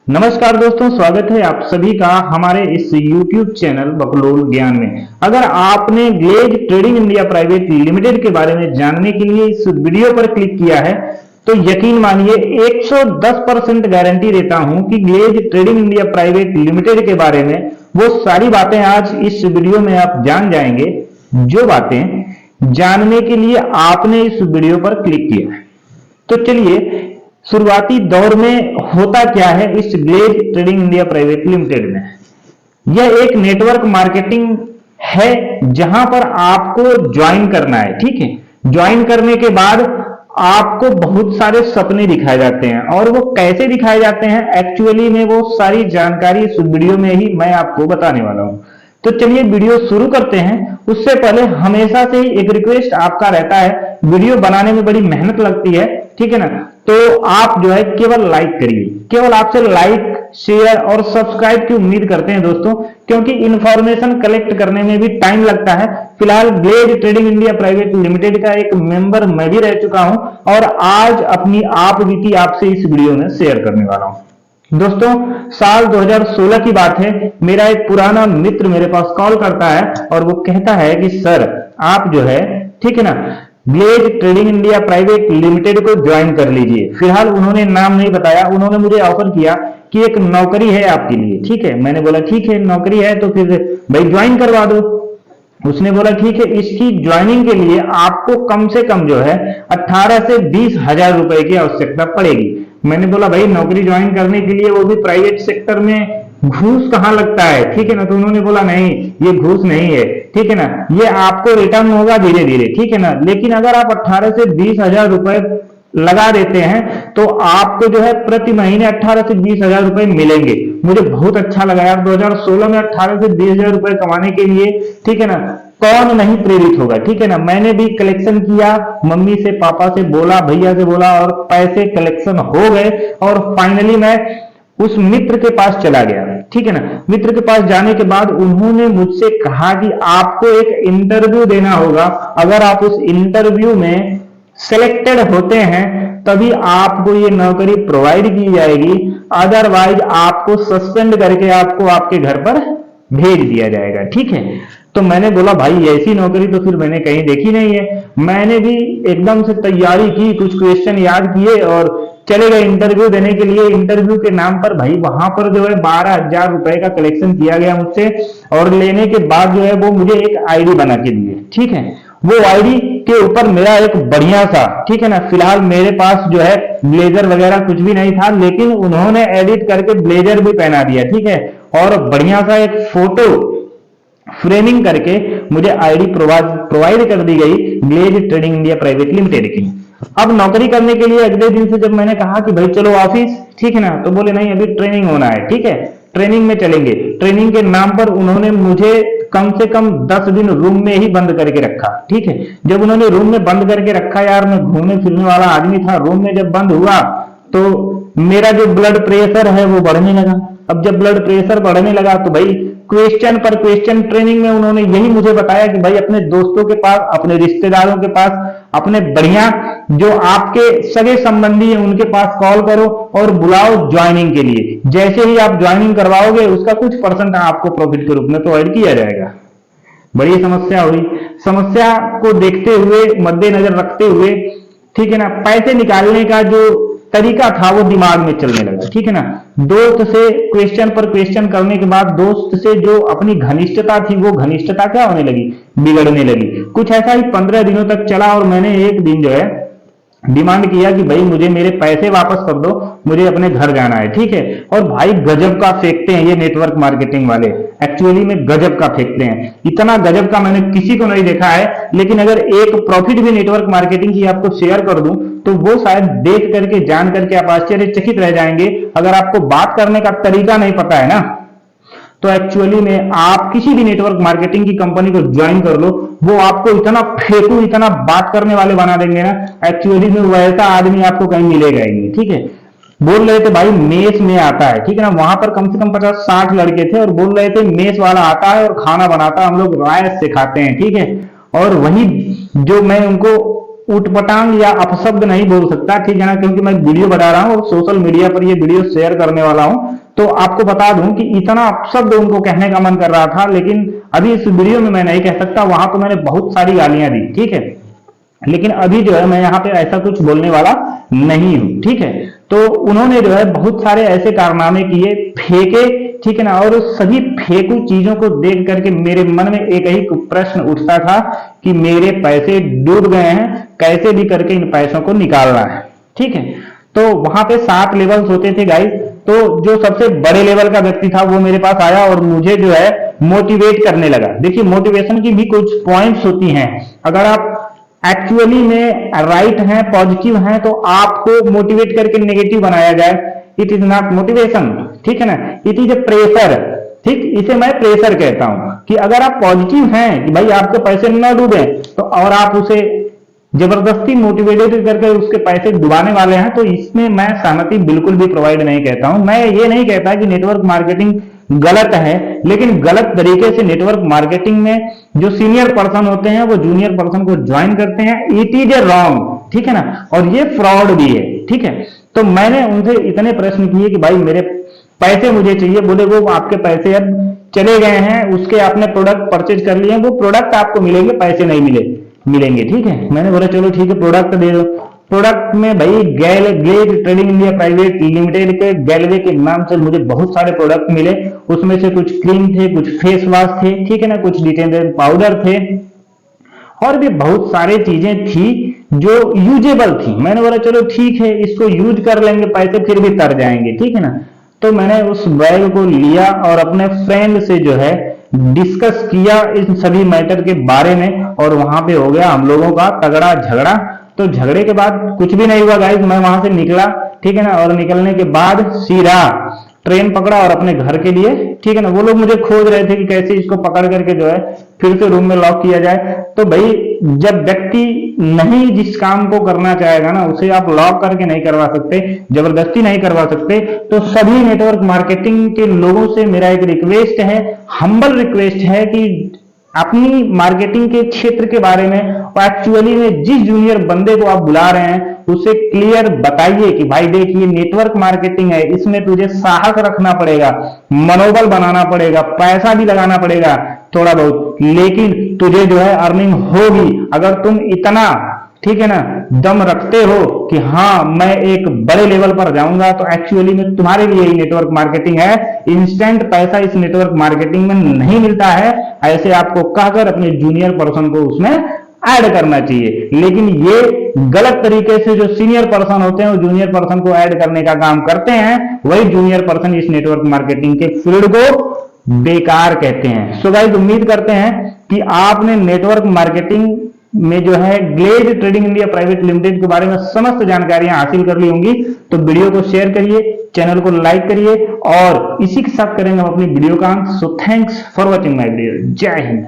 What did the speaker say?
नमस्कार दोस्तों, स्वागत है आप सभी का हमारे इस YouTube चैनल बकलोल ज्ञान में। अगर आपने glaze trading India private limited के बारे में जानने के लिए इस वीडियो पर क्लिक किया है तो यकीन मानिए 110% गारंटी देता हूं कि glaze trading India private limited के बारे में वो सारी बातें आज इस वीडियो में आप जान जाएंगे, जो बातें जानने के लिए आपने इस वीडियो पर क्लिक किया है। तो चलिए, शुरुआती दौर में होता क्या है इस glaze trading India private limited में। यह एक नेटवर्क मार्केटिंग है जहां पर आपको ज्वाइन करना है। ठीक है, ज्वाइन करने के बाद आपको बहुत सारे सपने दिखाए जाते हैं, और वो कैसे दिखाए जाते हैं एक्चुअली में वो सारी जानकारी इस वीडियो में ही मैं आपको बताने वाला हूं। तो चलिए वीडियो शुरू करते हैं। उससे पहले हमेशा से ही एक रिक्वेस्ट आपका रहता है, वीडियो बनाने में बड़ी मेहनत लगती है, ठीक है ना, तो आप जो है केवल लाइक करिए। केवल आपसे लाइक, शेयर और सब्सक्राइब की उम्मीद करते हैं दोस्तों, क्योंकि इंफॉर्मेशन कलेक्ट करने में भी टाइम लगता है। फिलहाल glaze trading India private limited का एक मेंबर मैं भी रह चुका हूं, और आज अपनी आप बीती आपसे इस वीडियो में शेयर करने वाला हूं। दोस्तों, साल 2016 की बात है। मेरा एक पुराना मित्र मेरे पास कॉल करता है और वो कहता है कि सर आप जो है, ठीक है ना, glaze trading India private limited को ज्वाइन कर लीजिए। फिलहाल उन्होंने नाम नहीं बताया, उन्होंने मुझे ऑफर किया कि एक नौकरी है आपके लिए। ठीक है, मैंने बोला ठीक है, नौकरी है तो फिर भाई ज्वाइन करवा दो। उसने बोला ठीक है, इसकी ज्वाइनिंग के लिए आपको कम से कम जो है 18 से 20 हजार रुपए की आवश्यकता पड़ेगी। मैंने बोला भाई नौकरी ज्वाइन करने के लिए, वो भी प्राइवेट सेक्टर में, घूस कहाँ लगता है, ठीक है ना। तो उन्होंने बोला नहीं, ये घूस नहीं है, ठीक है ना, ये आपको रिटर्न होगा धीरे धीरे, ठीक है ना। लेकिन अगर आप 18 से 20 हजार रुपए लगा देते हैं तो आपको जो है प्रति महीने 18 से 20 हजार रुपए मिलेंगे। मुझे बहुत अच्छा लगा यार, 2016 में 18 से 20 हजार रुपए कमाने के लिए, ठीक है ना, कौन नहीं प्रेरित होगा, ठीक है ना। मैंने भी कलेक्शन किया, मम्मी से, पापा से बोला, भैया से बोला, और पैसे कलेक्शन हो गए, और फाइनली मैं उस मित्र के पास चला गया, ठीक है ना। मित्र के पास जाने के बाद उन्होंने मुझसे कहा कि आपको एक इंटरव्यू देना होगा। अगर आप उस इंटरव्यू में सिलेक्टेड होते हैं तभी आपको ये नौकरी प्रोवाइड की जाएगी, अदरवाइज आपको सस्पेंड करके आपको आपके घर पर भेज दिया जाएगा, ठीक है। तो मैंने बोला भाई ऐसी नौकरी तो फिर मैंने कहीं देखी नहीं है। मैंने भी एकदम से तैयारी की, कुछ क्वेश्चन याद किए और चले गए इंटरव्यू देने के लिए। इंटरव्यू के नाम पर भाई वहां पर जो है 12,000 रुपए का कलेक्शन किया गया मुझसे, और लेने के बाद जो है वो मुझे एक आईडी बना के दिए, ठीक है। वो आईडी के ऊपर मेरा एक बढ़िया सा, ठीक है ना, फिलहाल मेरे पास जो है ब्लेजर वगैरह कुछ भी नहीं था, लेकिन उन्होंने एडिट करके ब्लेजर भी पहना दिया, ठीक है, और बढ़िया सा एक फोटो फ्रेमिंग करके मुझे आईडी प्रोवाइड कर दी गई glaze trading India private limited की। अब नौकरी करने के लिए अगले दिन से जब मैंने कहा कि भाई चलो ऑफिस, ठीक है ना, तो बोले नहीं अभी ट्रेनिंग होना है, ठीक है, ट्रेनिंग में चलेंगे। ट्रेनिंग के नाम पर उन्होंने मुझे कम से कम 10 दिन रूम में ही बंद करके रखा, ठीक है। जब उन्होंने रूम में बंद करके रखा, यार मैं घूमने फिरने वाला आदमी था, रूम में जब बंद हुआ तो मेरा जो ब्लड प्रेशर है वो बढ़ने लगा। अब जब ब्लड प्रेशर बढ़ने लगा तो भाई क्वेश्चन पर क्वेश्चन ट्रेनिंग में उन्होंने यही मुझे बताया कि भाई अपने दोस्तों के पास, अपने रिश्तेदारों के पास, अपने बढ़िया जो आपके सगे संबंधी हैं उनके पास कॉल करो और बुलाओ ज्वाइनिंग के लिए। जैसे ही आप ज्वाइनिंग करवाओगे उसका कुछ परसेंट आपको प्रॉफिट के रूप में प्रोवाइड किया जाएगा। बड़ी समस्या हुई। समस्या को देखते हुए, मद्देनजर रखते हुए, ठीक है ना, पैसे निकालने का जो तरीका था वो दिमाग में चलने लगा, ठीक है ना। दोस्त से क्वेश्चन पर क्वेश्चन करने के बाद दोस्त से जो अपनी घनिष्ठता थी वो घनिष्ठता क्या होने लगी, बिगड़ने लगी। कुछ ऐसा ही 15 दिनों तक चला, और मैंने एक दिन जो है डिमांड किया कि भाई मुझे मेरे पैसे वापस कर दो, मुझे अपने घर जाना है, ठीक है। और भाई गजब का फेंकते हैं ये नेटवर्क मार्केटिंग वाले, एक्चुअली में गजब का फेंकते हैं। इतना गजब का मैंने किसी को नहीं देखा है। लेकिन अगर एक प्रॉफिट भी नेटवर्क मार्केटिंग की आपको शेयर कर दूं तो वो शायद देख करके, जान करके आप आश्चर्यचकित रह जाएंगे। अगर आपको बात करने का तरीका नहीं पता है ना, तो एक्चुअली में आप किसी भी नेटवर्क मार्केटिंग की कंपनी को ज्वाइन कर लो, वो आपको इतना फेंकू, इतना बात करने वाले बना देंगे ना, एक्चुअली में वैसा आदमी आपको कहीं मिलेगा ही नहीं, ठीक है। बोल रहे थे भाई मेस में आता है, ठीक है ना, वहां पर कम से कम 50-60 लड़के थे और बोल रहे थे मेस वाला आता है और खाना बनाता है, हम लोग रायत से खाते हैं, ठीक है। और वही जो मैं उनको उटपटांग या अपशब्द नहीं बोल सकता, ठीक है ना, क्योंकि मैं वीडियो बना रहा हूँ और सोशल मीडिया पर ये वीडियो शेयर करने वाला हूँ, तो आपको बता दूं कि इतना अपशब्द उनको कहने का मन कर रहा था, लेकिन अभी इस वीडियो में मैं नहीं कह सकता, वहां तो मैंने बहुत सारी गालियां दी, ठीक है। लेकिन अभी जो है मैं यहाँ पे ऐसा कुछ बोलने वाला नहीं हूं, ठीक है। तो उन्होंने जो है बहुत सारे ऐसे कारनामे किए, फेंके, ठीक है ना। और उस सभी फेंकू चीजों को देख करके मेरे मन में एक ही प्रश्न उठता था कि मेरे पैसे डूब गए हैं, कैसे भी करके इन पैसों को निकालना है, ठीक है। तो वहां पे 7 लेवल्स होते थे गाइस। तो जो सबसे बड़े लेवल का व्यक्ति था वो मेरे पास आया और मुझे जो है मोटिवेट करने लगा। देखिए, मोटिवेशन की भी कुछ पॉइंट्स होती हैं। अगर आप एक्चुअली में राइट हैं, पॉजिटिव हैं, तो आपको मोटिवेट करके नेगेटिव बनाया जाए, इट इज नॉट मोटिवेशन, ठीक है ना, इट इज ए प्रेशर। ठीक, इसे मैं प्रेशर कहता हूं कि अगर आप पॉजिटिव हैं कि भाई आपके पैसे न डूबे, तो और आप उसे जबरदस्ती मोटिवेटेड करके उसके पैसे डुबाने वाले हैं, तो इसमें मैं सहमति बिल्कुल भी प्रोवाइड नहीं कहता हूं। मैं ये नहीं कहता कि नेटवर्क मार्केटिंग गलत है, लेकिन गलत तरीके से नेटवर्क मार्केटिंग में जो सीनियर पर्सन होते हैं वो जूनियर पर्सन को ज्वाइन करते हैं, इट इज ए रॉन्ग, ठीक है ना, और ये फ्रॉड भी है, ठीक है। तो मैंने उनसे इतने प्रश्न किए कि भाई मेरे पैसे मुझे चाहिए। बोले वो आपके पैसे अब चले गए हैं, उसके आपने प्रोडक्ट परचेज कर लिए, वो प्रोडक्ट आपको मिलेंगे, पैसे नहीं मिलेंगे, ठीक है। मैंने बोला चलो ठीक है, प्रोडक्ट दे दो। प्रोडक्ट में भाई glaze trading India private limited के गैलवे के नाम से मुझे बहुत सारे प्रोडक्ट मिले। उसमें से कुछ क्रीम थे, कुछ फेस वॉश थे, ठीक है ना, कुछ डिटर्जेंट पाउडर थे, और भी बहुत सारी चीजें थी जो यूजेबल थी। मैंने बोला चलो ठीक है, इसको यूज कर लेंगे, पैसे फिर भी तर जाएंगे, ठीक है ना। तो मैंने उस बैग को लिया और अपने फ्रेंड से जो है डिस्कस किया इन सभी मैटर के बारे में, और वहां पे हो गया हम लोगों का तगड़ा झगड़ा। तो झगड़े के बाद कुछ भी नहीं हुआ गाइस, मैं वहां से निकला, ठीक है ना, और निकलने के बाद सीधा ट्रेन पकड़ा और अपने घर के लिए, ठीक है ना। वो लोग मुझे खोज रहे थे कि कैसे इसको पकड़ करके जो है फिर से रूम में लॉक किया जाए। तो भाई जब व्यक्ति नहीं जिस काम को करना चाहेगा ना, उसे आप लॉक करके नहीं करवा सकते, जबरदस्ती नहीं करवा सकते। तो सभी नेटवर्क मार्केटिंग के लोगों से मेरा एक रिक्वेस्ट है, हम्बल रिक्वेस्ट है कि अपनी मार्केटिंग के क्षेत्र के बारे में और एक्चुअली में जिस जूनियर बंदे को आप बुला रहे हैं उसे क्लियर बताइए कि भाई देख ये नेटवर्क मार्केटिंग है, इसमें तुझे साहस रखना पड़ेगा, मनोबल बनाना पड़ेगा, पैसा भी लगाना पड़ेगा थोड़ा बहुत, लेकिन तुझे जो है अर्निंग होगी अगर तुम इतना, ठीक है ना, दम रखते हो कि हाँ मैं एक बड़े लेवल पर जाऊंगा। तो एक्चुअली में तुम्हारे लिए ही नेटवर्क मार्केटिंग है। इंस्टेंट पैसा इस नेटवर्क मार्केटिंग में नहीं मिलता है, ऐसे आपको कहकर अपने जूनियर पर्सन को उसमें ऐड करना चाहिए। लेकिन ये गलत तरीके से जो सीनियर पर्सन होते हैं वो जूनियर पर्सन को ऐड करने का काम करते हैं, वही जूनियर पर्सन इस नेटवर्क मार्केटिंग के फील्ड को बेकार कहते हैं। सो गाइस, उम्मीद करते हैं कि आपने नेटवर्क मार्केटिंग में जो है glaze trading India private limited के बारे में समस्त जानकारियां हासिल कर ली होंगी। तो वीडियो को शेयर करिए, चैनल को लाइक करिए, और इसी के साथ करेंगे हम अपनी वीडियो का अंत। So thanks for watching my video. जय हिंद।